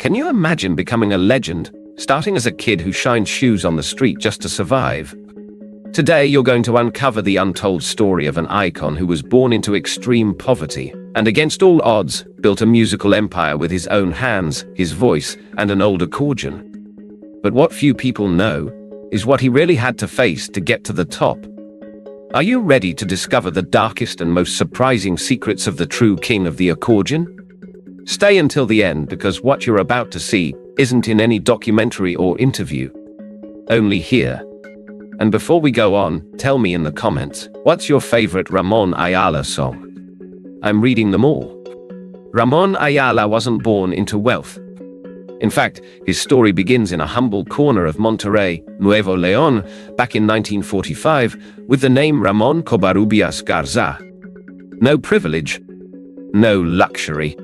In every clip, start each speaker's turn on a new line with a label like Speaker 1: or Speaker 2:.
Speaker 1: Can you imagine becoming a legend, starting as a kid who shined shoes on the street just to survive? Today, you're going to uncover the untold story of an icon who was born into extreme poverty and, against all odds, built a musical empire with his own hands, his voice, and an old accordion. But what few people know is what he really had to face to get to the top. Are you ready to discover the darkest and most surprising secrets of the true king of the accordion? Stay until the end, because what you're about to see isn't in any documentary or interview. Only here. And before we go on, tell me in the comments, what's your favorite Ramón Ayala song? I'm reading them all. Ramón Ayala wasn't born into wealth. In fact, his story begins in a humble corner of Monterrey, Nuevo León, back in 1945, with the name Ramón Covarrubias Garza. No privilege, no luxury,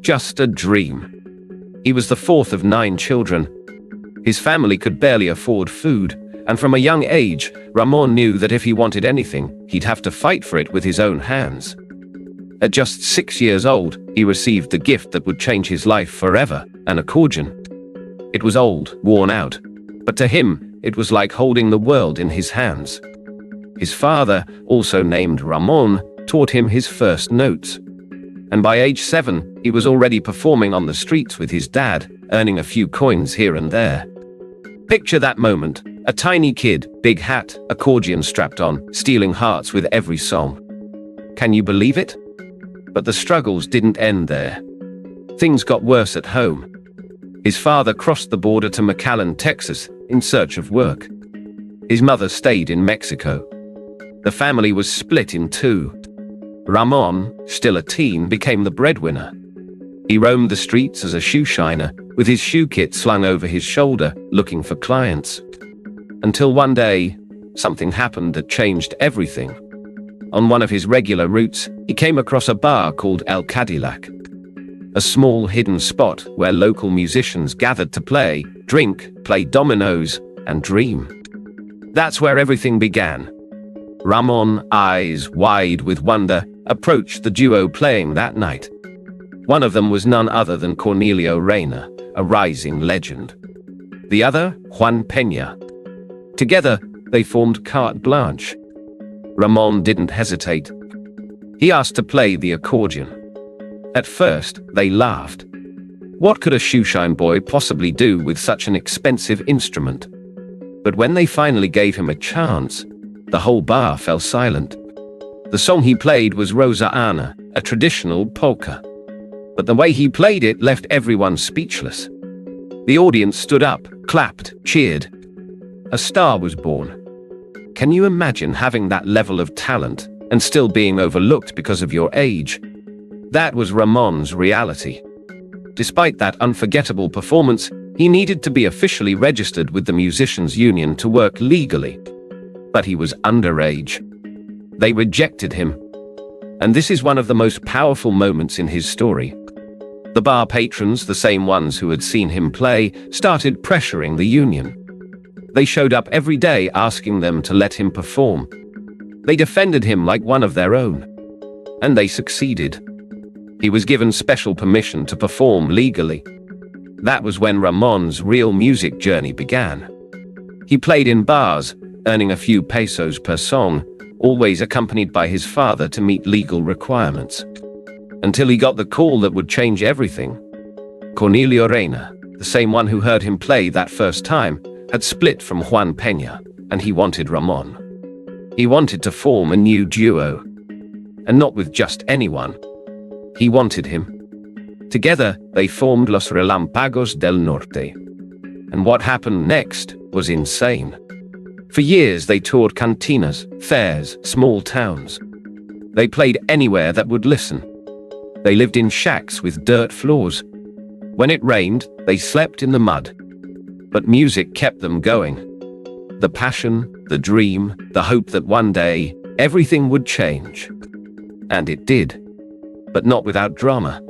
Speaker 1: just a dream. He was the fourth of 9 children. His family could barely afford food, and from a young age, Ramón knew that if he wanted anything, he'd have to fight for it with his own hands. At just 6 years old, he received the gift that would change his life forever, an accordion. It was old, worn out, but to him, it was like holding the world in his hands. His father, also named Ramón, taught him his first notes. And by age 7, he was already performing on the streets with his dad, earning a few coins here and there. Picture that moment, a tiny kid, big hat, accordion strapped on, stealing hearts with every song. Can you believe it? But the struggles didn't end there. Things got worse at home. His father crossed the border to McAllen, Texas, in search of work. His mother stayed in Mexico. The family was split in two. Ramón, still a teen, became the breadwinner. He roamed the streets as a shoe shiner, with his shoe kit slung over his shoulder, looking for clients. Until one day, something happened that changed everything. On one of his regular routes, he came across a bar called El Cadillac. A small hidden spot where local musicians gathered to play, drink, play dominoes, and dream. That's where everything began. Ramón, eyes wide with wonder, approached the duo playing that night. One of them was none other than Cornelio Reyna, a rising legend. The other, Juan Peña. Together, they formed Carte Blanche. Ramón didn't hesitate. He asked to play the accordion. At first, they laughed. What could a shoeshine boy possibly do with such an expensive instrument? But when they finally gave him a chance, the whole bar fell silent. The song he played was Rosa Ana, a traditional polka. But the way he played it left everyone speechless. The audience stood up, clapped, cheered. A star was born. Can you imagine having that level of talent and still being overlooked because of your age? That was Ramón's reality. Despite that unforgettable performance, he needed to be officially registered with the Musicians' Union to work legally. But he was underage. They rejected him. And this is one of the most powerful moments in his story. The bar patrons, the same ones who had seen him play, started pressuring the union. They showed up every day asking them to let him perform. They defended him like one of their own. And they succeeded. He was given special permission to perform legally. That was when Ramón's real music journey began. He played in bars, earning a few pesos per song, always accompanied by his father to meet legal requirements. Until he got the call that would change everything. Cornelio Reyna, the same one who heard him play that first time, had split from Juan Peña, and he wanted Ramón. He wanted to form a new duo. And not with just anyone. He wanted him. Together, they formed Los Relámpagos del Norte. And what happened next was insane. For years, they toured cantinas, fairs, small towns. They played anywhere that would listen. They lived in shacks with dirt floors. When it rained, they slept in the mud. But music kept them going. The passion, the dream, the hope that one day, everything would change. And it did. But not without drama.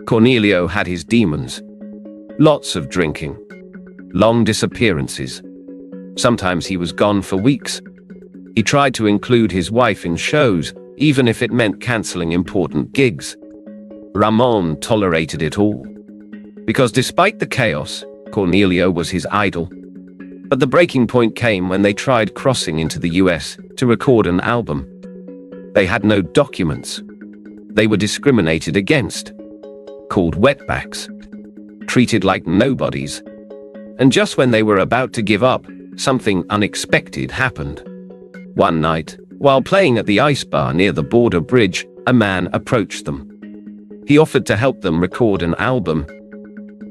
Speaker 1: Cornelio had his demons. Lots of drinking. Long disappearances. Sometimes he was gone for weeks. He tried to include his wife in shows, even if it meant canceling important gigs. Ramón tolerated it all. Because despite the chaos, Cornelio was his idol. But the breaking point came when they tried crossing into the US to record an album. They had no documents. They were discriminated against, called wetbacks, treated like nobodies. And just when they were about to give up, something unexpected happened. One night, while playing at the ice bar near the border bridge, a man approached them. He offered to help them record an album.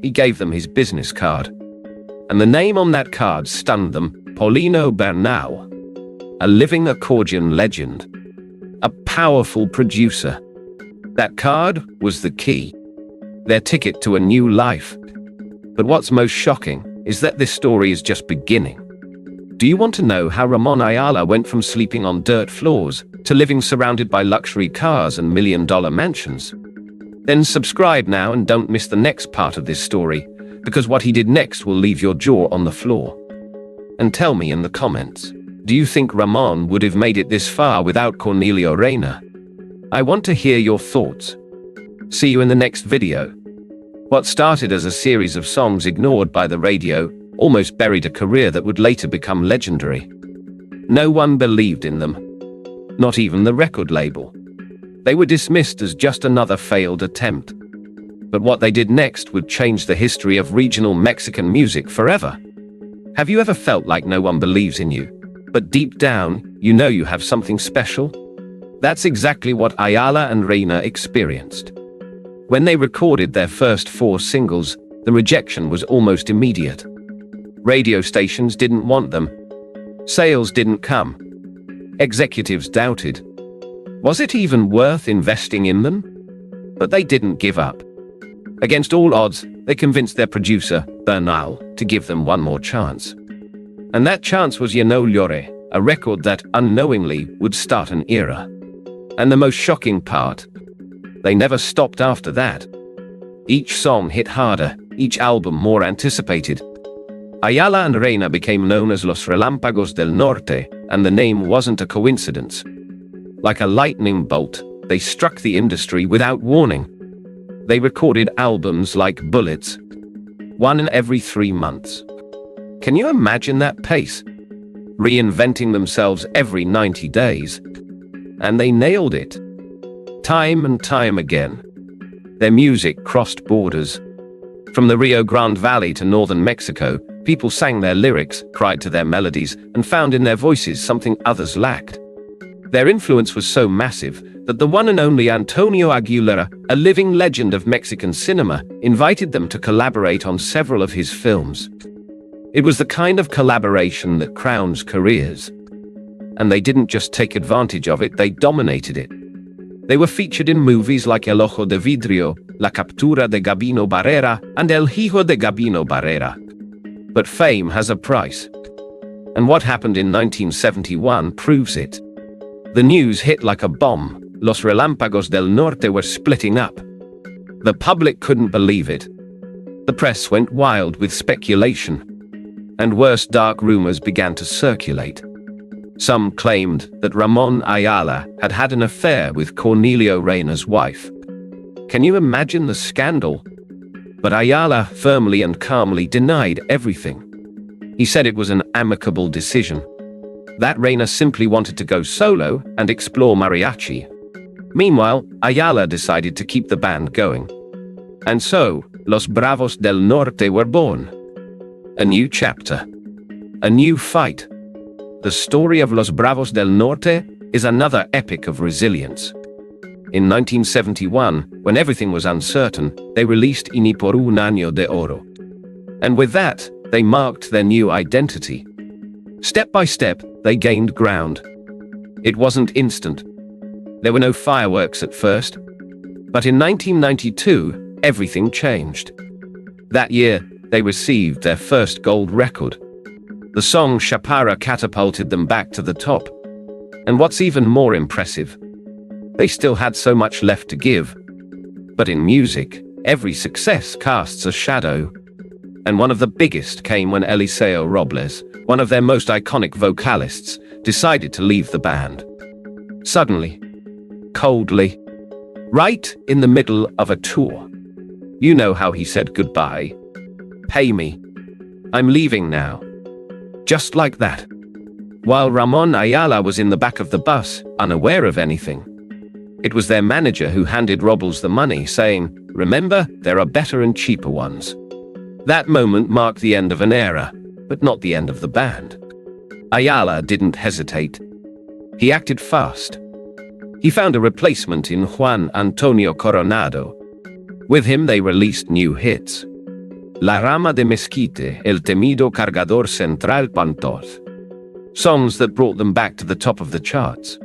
Speaker 1: He gave them his business card. And the name on that card stunned them: Paulino Bernal, a living accordion legend, a powerful producer. That card was the key, their ticket to a new life. But what's most shocking is that this story is just beginning. Do you want to know how Ramón Ayala went from sleeping on dirt floors to living surrounded by luxury cars and million-dollar mansions? Then subscribe now and don't miss the next part of this story, because what he did next will leave your jaw on the floor. And tell me in the comments, do you think Ramón would have made it this far without Cornelio Reyna? I want to hear your thoughts. See you in the next video. What started as a series of songs ignored by the radio almost buried a career that would later become legendary. No one believed in them, not even the record label. They were dismissed as just another failed attempt. But what they did next would change the history of regional Mexican music forever. Have you ever felt like no one believes in you, but deep down, you know you have something special? That's exactly what Ayala and Reyna experienced. When they recorded their first 4 singles, the rejection was almost immediate. Radio stations didn't want them. Sales didn't come. Executives doubted. Was it even worth investing in them? But they didn't give up. Against all odds, they convinced their producer, Bernal, to give them one more chance. And that chance was Ya No Llore, a record that, unknowingly, would start an era. And the most shocking part, they never stopped after that. Each song hit harder, each album more anticipated. Ayala and Reyna became known as Los Relámpagos del Norte, and the name wasn't a coincidence. Like a lightning bolt, they struck the industry without warning. They recorded albums like bullets, one every 3 months. Can you imagine that pace? Reinventing themselves every 90 days. And they nailed it. Time and time again. Their music crossed borders. From the Rio Grande Valley to northern Mexico, people sang their lyrics, cried to their melodies, and found in their voices something others lacked. Their influence was so massive that the one and only Antonio Aguilera, a living legend of Mexican cinema, invited them to collaborate on several of his films. It was the kind of collaboration that crowns careers. And they didn't just take advantage of it, they dominated it. They were featured in movies like El Ojo de Vidrio, La Captura de Gabino Barrera, and El Hijo de Gabino Barrera. But fame has a price. And what happened in 1971 proves it. The news hit like a bomb. Los Relámpagos del Norte were splitting up. The public couldn't believe it. The press went wild with speculation. And worse, dark rumors began to circulate. Some claimed that Ramón Ayala had had an affair with Cornelio Reyna's wife. Can you imagine the scandal? But Ayala firmly and calmly denied everything. He said it was an amicable decision. That Reyna simply wanted to go solo and explore mariachi. Meanwhile, Ayala decided to keep the band going. And so, Los Bravos del Norte were born. A new chapter. A new fight. The story of Los Bravos del Norte is another epic of resilience. In 1971, when everything was uncertain, they released Y Ni por un año de oro. And with that, they marked their new identity. Step by step, they gained ground. It wasn't instant. There were no fireworks at first. But in 1992, everything changed. That year, they received their first gold record. The song Chaparra catapulted them back to the top. And what's even more impressive, they still had so much left to give. But in music, every success casts a shadow. And one of the biggest came when Eliseo Robles, one of their most iconic vocalists, decided to leave the band. Suddenly, coldly, right in the middle of a tour. You know how he said goodbye. Pay me. I'm leaving now. Just like that. While Ramón Ayala was in the back of the bus, unaware of anything. It was their manager who handed Robles the money, saying, "Remember, there are better and cheaper ones." That moment marked the end of an era, but not the end of the band. Ayala didn't hesitate. He acted fast. He found a replacement in Juan Antonio Coronado. With him they released new hits. La Rama de Mezquite, El Temido Cargador Central Pantos. Songs that brought them back to the top of the charts.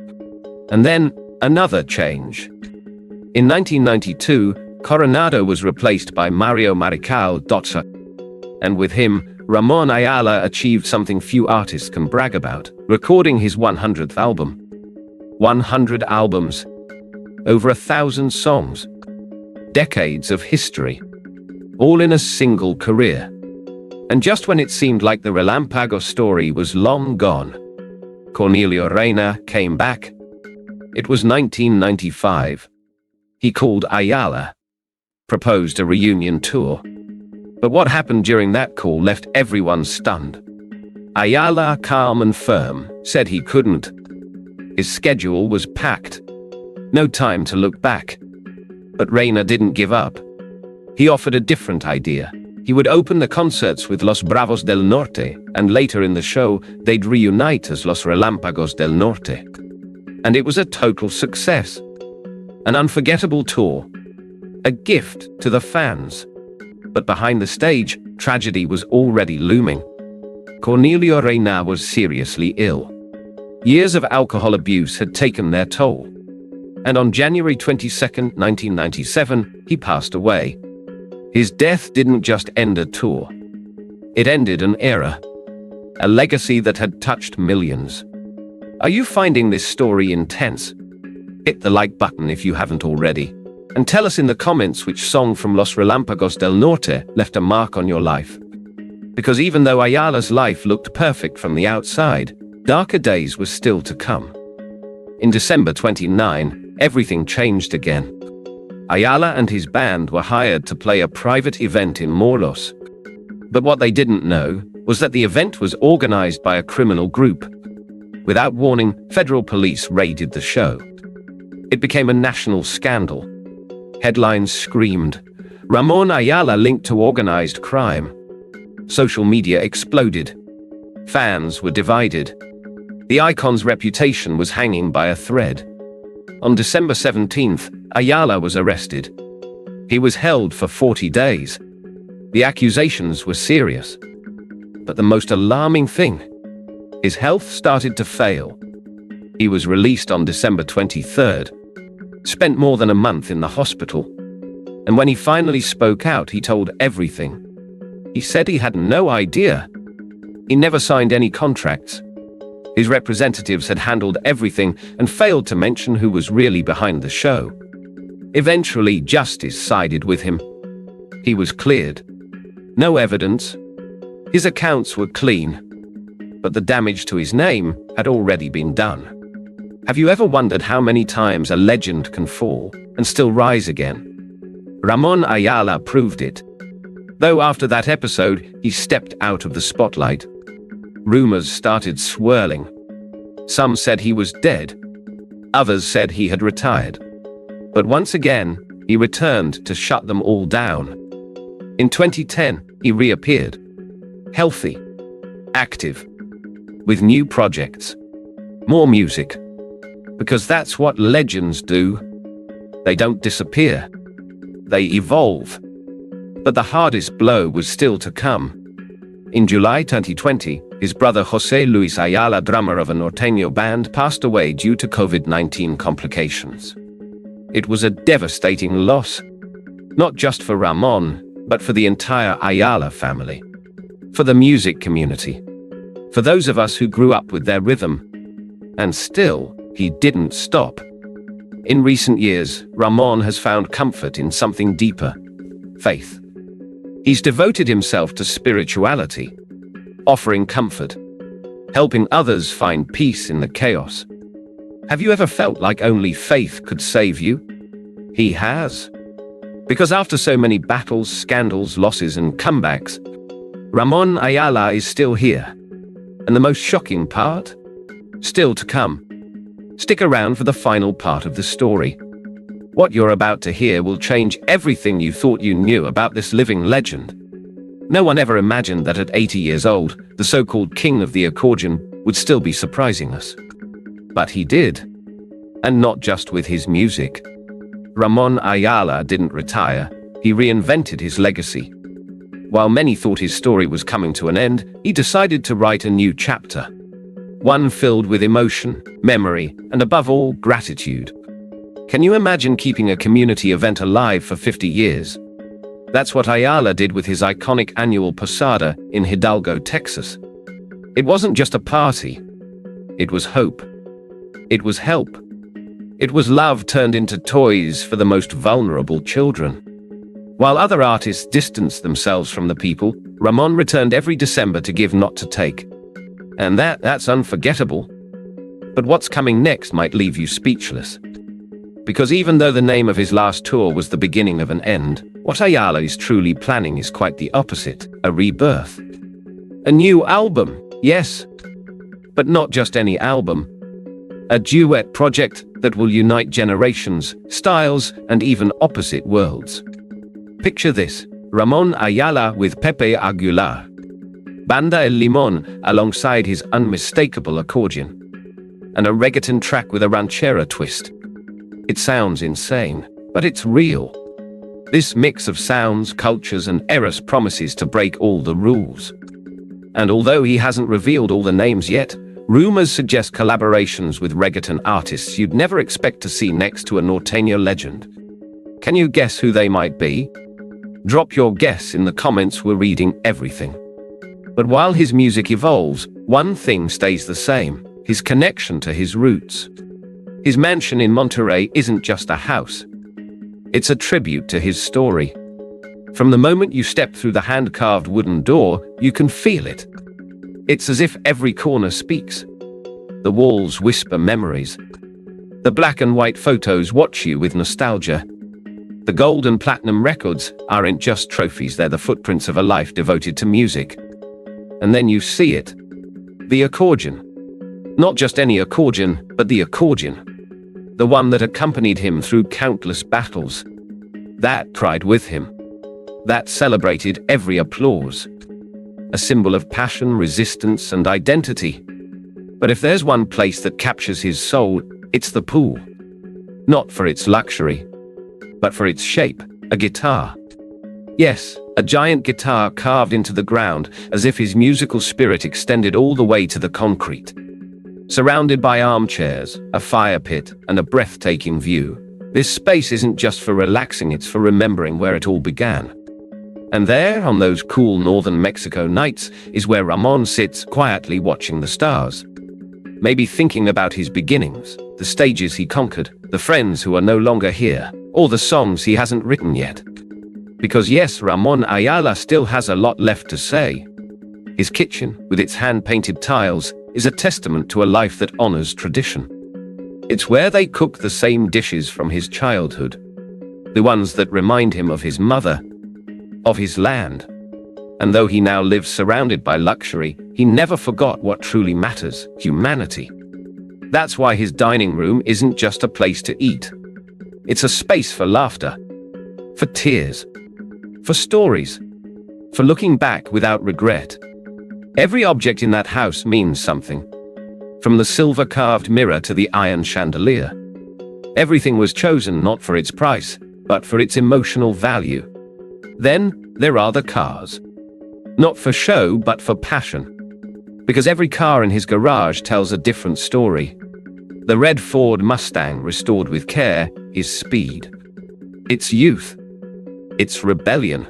Speaker 1: And then, another change. In 1992, Coronado was replaced by Mario Marical Dotsa, and with him, Ramón Ayala achieved something few artists can brag about, recording his 100th album. 100 albums. Over 1,000 songs. Decades of history. All in a single career. And just when it seemed like the Relámpago story was long gone, Cornelio Reina came back. It was 1995. He called Ayala, proposed a reunion tour. But what happened during that call left everyone stunned. Ayala, calm and firm, said he couldn't. His schedule was packed. No time to look back. But Reina didn't give up. He offered a different idea. He would open the concerts with Los Bravos del Norte, and later in the show, they'd reunite as Los Relámpagos del Norte. And it was a total success. An unforgettable tour. A gift to the fans. But behind the stage, tragedy was already looming. Cornelio Reina was seriously ill. Years of alcohol abuse had taken their toll. And on January 22, 1997, he passed away. His death didn't just end a tour. It ended an era. A legacy that had touched millions. Are you finding this story intense? Hit the like button if you haven't already. And tell us in the comments which song from Los Relámpagos del Norte left a mark on your life. Because even though Ayala's life looked perfect from the outside, darker days were still to come. In December 29, everything changed again. Ayala and his band were hired to play a private event in Morelos. But what they didn't know was that the event was organized by a criminal group. Without warning, federal police raided the show. It became a national scandal. Headlines screamed, "Ramón Ayala linked to organized crime." Social media exploded. Fans were divided. The icon's reputation was hanging by a thread. On December 17th, Ayala was arrested. He was held for 40 days. The accusations were serious. But the most alarming thing, his health started to fail. He was released on December 23rd, spent more than a month in the hospital. And when he finally spoke out, he told everything. He said he had no idea. He never signed any contracts. His representatives had handled everything and failed to mention who was really behind the show. Eventually, justice sided with him. He was cleared. No evidence. His accounts were clean. But the damage to his name had already been done. Have you ever wondered how many times a legend can fall and still rise again? Ramón Ayala proved it. Though after that episode, he stepped out of the spotlight. Rumors started swirling. Some said he was dead. Others said he had retired. But once again, he returned to shut them all down. In 2010, he reappeared. Healthy. Active. With new projects. More music. Because that's what legends do. They don't disappear. They evolve. But the hardest blow was still to come. In July 2020, his brother José Luis Ayala, drummer of a norteño band, passed away due to COVID-19 complications. It was a devastating loss, not just for Ramón, but for the entire Ayala family, for the music community, for those of us who grew up with their rhythm. And still, he didn't stop. In recent years, Ramón has found comfort in something deeper, faith. He's devoted himself to spirituality, offering comfort, helping others find peace in the chaos. Have you ever felt like only faith could save you? He has. Because after so many battles, scandals, losses, and comebacks, Ramón Ayala is still here. And the most shocking part? Still to come. Stick around for the final part of the story. What you're about to hear will change everything you thought you knew about this living legend. No one ever imagined that at 80 years old, the so-called king of the accordion would still be surprising us. But he did. And not just with his music. Ramón Ayala didn't retire, he reinvented his legacy. While many thought his story was coming to an end, he decided to write a new chapter. One filled with emotion, memory, and above all, gratitude. Can you imagine keeping a community event alive for 50 years? That's what Ayala did with his iconic annual posada in Hidalgo, Texas. It wasn't just a party. It was hope. It was help. It was love turned into toys for the most vulnerable children. While other artists distanced themselves from the people, Ramón returned every December to give, not to take. And that's unforgettable. But what's coming next might leave you speechless. Because even though the name of his last tour was the beginning of an end, what Ayala is truly planning is quite the opposite, a rebirth. A new album, yes. But not just any album. A duet project that will unite generations, styles, and even opposite worlds. Picture this, Ramón Ayala with Pepe Aguilar. Banda El Limón alongside his unmistakable accordion. And a reggaeton track with a ranchera twist. It sounds insane, but it's real. This mix of sounds, cultures, and eras promises to break all the rules. And although he hasn't revealed all the names yet, rumors suggest collaborations with reggaeton artists you'd never expect to see next to a norteño legend. Can you guess who they might be? Drop your guess in the comments, we're reading everything. But while his music evolves, one thing stays the same, his connection to his roots. His mansion in Monterrey isn't just a house. It's a tribute to his story. From the moment you step through the hand-carved wooden door, you can feel it. It's as if every corner speaks. The walls whisper memories. The black and white photos watch you with nostalgia. The gold and platinum records aren't just trophies, they're the footprints of a life devoted to music. And then you see it. The accordion. Not just any accordion, but the accordion. The one that accompanied him through countless battles. That cried with him. That celebrated every applause. A symbol of passion, resistance, and identity. But if there's one place that captures his soul, it's the pool. Not for its luxury, but for its shape, a guitar. Yes, a giant guitar carved into the ground, as if his musical spirit extended all the way to the concrete. Surrounded by armchairs, a fire pit, and a breathtaking view, this space isn't just for relaxing, it's for remembering where it all began. And there, on those cool northern Mexico nights, is where Ramón sits quietly watching the stars. Maybe thinking about his beginnings, the stages he conquered, the friends who are no longer here, or the songs he hasn't written yet. Because yes, Ramón Ayala still has a lot left to say. His kitchen, with its hand-painted tiles, is a testament to a life that honors tradition. It's where they cook the same dishes from his childhood, the ones that remind him of his mother, of his land. And though he now lives surrounded by luxury, he never forgot what truly matters, humanity. That's why his dining room isn't just a place to eat. It's a space for laughter, for tears, for stories, for looking back without regret. Every object in that house means something. From the silver-carved mirror to the iron chandelier. Everything was chosen not for its price, but for its emotional value. Then, there are the cars. Not for show, but for passion. Because every car in his garage tells a different story. The red Ford Mustang restored with care is speed. It's youth. It's rebellion.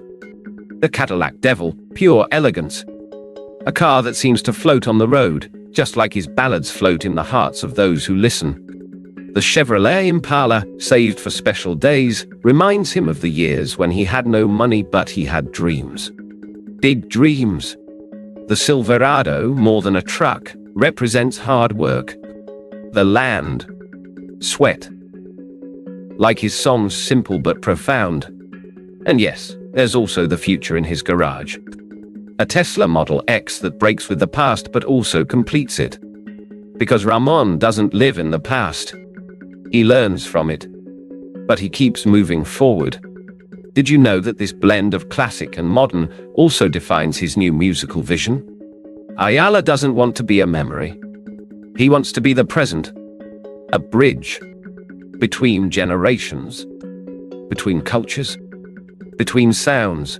Speaker 1: The Cadillac Devil, pure elegance. A car that seems to float on the road, just like his ballads float in the hearts of those who listen. The Chevrolet Impala, saved for special days, reminds him of the years when he had no money but he had dreams. Big dreams. The Silverado, more than a truck, represents hard work. The land. Sweat. Like his songs, simple but profound. And yes, there's also the future in his garage. A Tesla Model X that breaks with the past but also completes it. Because Ramón doesn't live in the past. He learns from it. But he keeps moving forward. Did you know that this blend of classic and modern also defines his new musical vision? Ayala doesn't want to be a memory. He wants to be the present. A bridge. Between generations. Between cultures. Between sounds.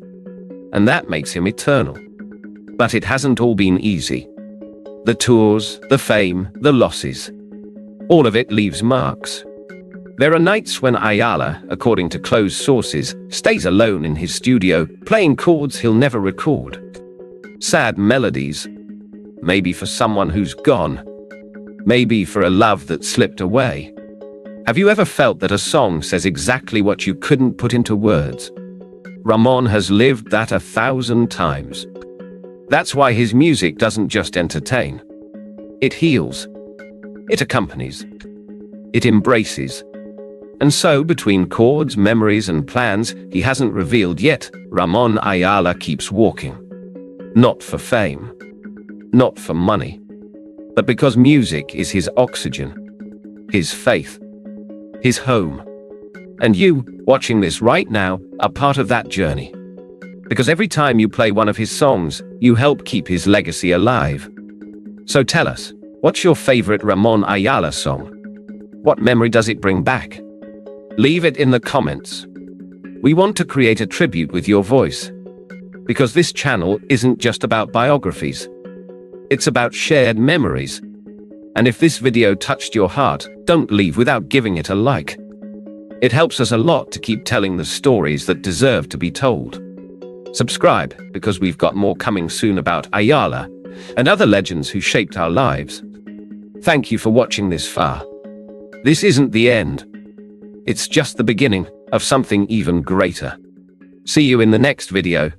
Speaker 1: And that makes him eternal. But it hasn't all been easy. The tours, the fame, the losses. All of it leaves marks. There are nights when Ayala, according to closed sources, stays alone in his studio, playing chords he'll never record. Sad melodies. Maybe for someone who's gone. Maybe for a love that slipped away. Have you ever felt that a song says exactly what you couldn't put into words? Ramón has lived that 1,000 times. That's why his music doesn't just entertain. It heals. It accompanies. It embraces. And so, between chords, memories, and plans he hasn't revealed yet, Ramón Ayala keeps walking. Not for fame. Not for money. But because music is his oxygen. His faith. His home. And you, watching this right now, are part of that journey. Because every time you play one of his songs, you help keep his legacy alive. So tell us, what's your favorite Ramón Ayala song? What memory does it bring back? Leave it in the comments. We want to create a tribute with your voice. Because this channel isn't just about biographies. It's about shared memories. And if this video touched your heart, don't leave without giving it a like. It helps us a lot to keep telling the stories that deserve to be told. Subscribe, because we've got more coming soon about Ayala and other legends who shaped our lives. Thank you for watching this far. This isn't the end. It's just the beginning of something even greater. See you in the next video.